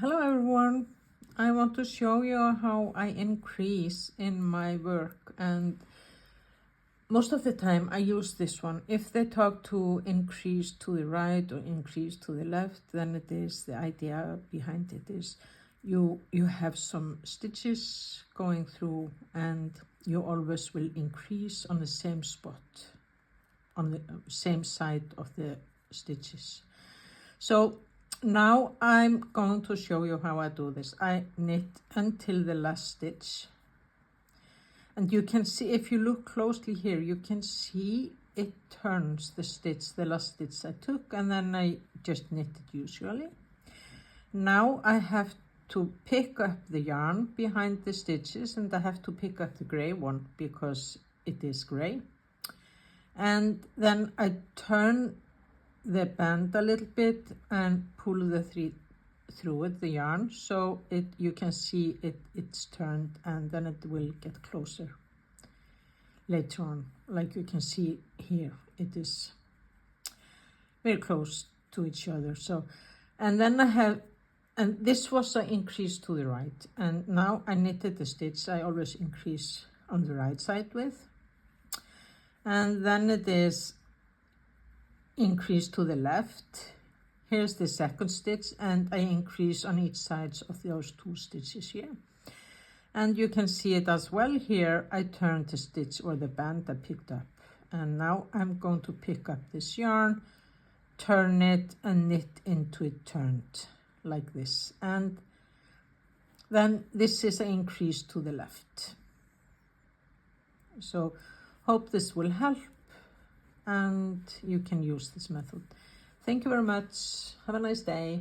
Hello everyone, I want to show you how I increase in my work, and most of the time I use this one. If they talk to increase to the right or increase to the left, then it is the idea behind it is you have some stitches going through and you always will increase on the same spot, on the same side of the stitches. So now I'm going to show you how I do this. I knit until the last stitch, and you can see, if you look closely here, you can see it turns the stitch, the last stitch I took, and then I just knit it usually. Now I have to pick up the yarn behind the stitches, and I have to pick up the gray one because it is gray, and then I turn the band a little bit and pull the thread through it, the yarn, so you can see it's turned, and then it will get closer later on. Like you can see here, it is very close to each other. So, and then I have, and this was an increase to the right, and now I knitted the stitch I always increase on the right side with, and then it is increase to the left. Here's the second stitch, and I increase on each side of those two stitches here. And you can see it as well here. I turned the stitch or the band I picked up, and now I'm going to pick up this yarn, turn it and knit into it turned like this, and then this is an increase to the left. So hope this will help and you can use this method. Thank you very much. Have a nice day.